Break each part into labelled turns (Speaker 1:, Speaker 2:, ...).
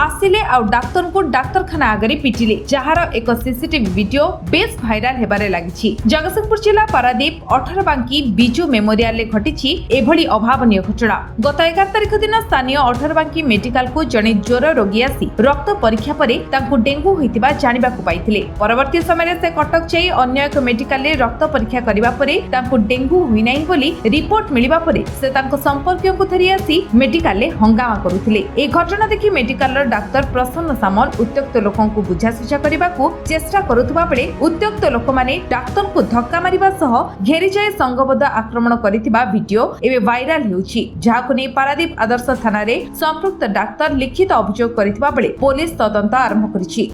Speaker 1: आसिले आउ डाक्तर को डाक्तरखाना आगे पिटिले जार एक सीसीटीवी वीडियो बेस भाइराल हेबारे लागिछि। जगतसिंहपुर जिला पारादीप 18 बांकी बिजू मेमोरियल रे घटिछि एभली अभावनीय घटना। गत 11 तारिख दिन स्थानीय 18 बांकी मेडिकल को जने ज्वर रोगी आसी रक्त परीक्षा परे तांकु डेंगू होइतिबा जानिबाकु पाइथिले। परवर्ती समय से कटक जाई अन्य एक मेडिकल रे रक्त परीक्षा करिबा परे तांकु डेंगू होई नाही बोली रिपोर्ट मिलिबा परे से तांको संपर्कियों को धरि आसी मेडिकल रे हंगामा करुथिले। ए घटना देखि मेडिकल डाक्तर प्रसन्न सामल उत्त्यक्त लोकों को बुझासुझा करने चेष्टा करुवा बेले उत्त्यक्त लोक माने डाक्तर को धक्का मारिबा सह घेरी जाए संगबद्ध आक्रमण करिथिबा वीडियो एबे वायरल हेउछि। जाहाको नै पारादीप आदर्श थाना रे संपृक्त डाक्तर लिखित अभियोग करिथिबा बेले पुलिस तदंत आरंभ करिछि।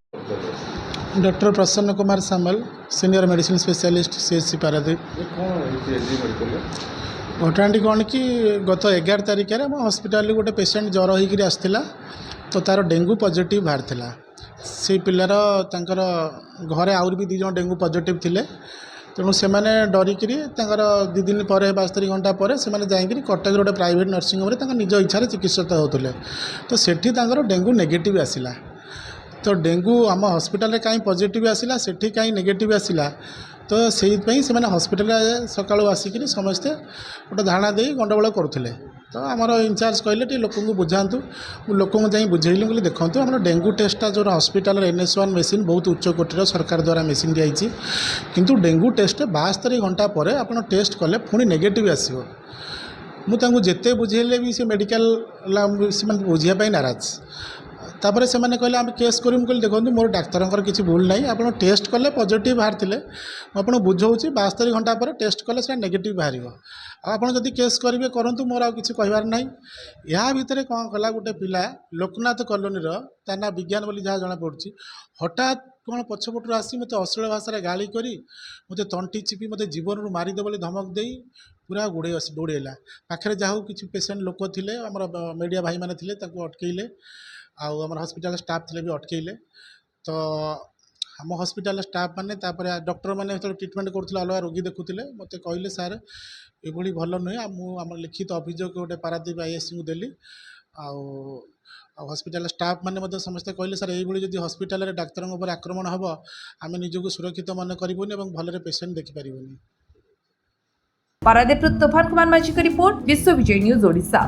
Speaker 2: Doctor Prasanna Kumar Samal senior medicine specialist CHC Paradip. घटनाटी कौन कि गत 11 तारिख में हॉस्पिटल गोटे पेशेंट ज्वर होकर आसला तो तार डेंगू पॉजिटिव बाहर थिला। से पिलार तांकर घरे आउर भी 2 जन डेंगू पॉजिटिव थिले तेणु से मैंने डरिकी 2 दिन पर 72 घंटा पर से जाइए कटक गोटे प्राइवेट नर्सिंग होम निज इच्छा चिकित्सित होते तो सेठी डेंगू नेगेटिव आसला। तो डेंगू आम हॉस्पिटल कहीं पॉजिटिव आसला सेठी कहीं नेगेटिव आसला तो से हॉस्पिटल सकाळु आसिक समस्ते गोटे धारणा दे गंडगोल करुले। तो आमर इनचार्ज कहले टी लोक बुझातु लोक बुझेली बोली देखो आम डेंगू टेस्टा जो हॉस्पिटल NS1 मेसीन बहुत उच्च कोटीर सरकार द्वारा मेसीन दिखाई किंतु डेंगू टेस्ट 72 घंटा पर आप टेस्ट कले पुणी नेगेटिव आसो मुझे जिते बुझेले भी से मेडिकल बुझापी नाराज तापर से मैंने कहले आम केस करूँ कहले देखो मोर डाक्तर किसी भूल ना आप टेस्ट कले पॉजिटिव बाहर थे मुझे बुझाऊँगी 72 घंटा पर टेस्ट कले से नेगेटिव बाहर आप जदि केस करेंगे करूँ मोर आ कि कहबार ना। या भितर कौन कला गोटे पिला लोकनाथ कॉलोनीर ता विज्ञान बोली जहाँ जना पड़ी हठात कौन पछपटू आसी मत अश्लील भाषा गाली करी मत तंटी चिपी मत जीवन रू मारिदे बोली धमक दे पूरा गोड़े दौड़ेला पाखे जहाँ किसी पेसेंट लोक थे आम मीडिया भाई मैंने थे अटकईले आम हॉस्पिटल स्टाफ थे भी अटकईले। तो आम हॉस्पिटल स्टाफ मैंने डॉक्टर मैंने ट्रिटमेंट करुले अलग रोगी देखुले मत कहले सार ये भल नुहे आम लिखित अभियोग गोटे पारादीप ISC को देली हॉस्पिटल स्टाफ मैंने समस्ते कहले सार ये हॉस्पिटल डाक्तर आक्रमण हम आम निजक सुरक्षित मन करूनी भलरे पेसेंट देखिपारे।
Speaker 1: पारादीप तूफान कुमार माझी का रिपोर्ट विश्व विजय न्यूज ओडिशा।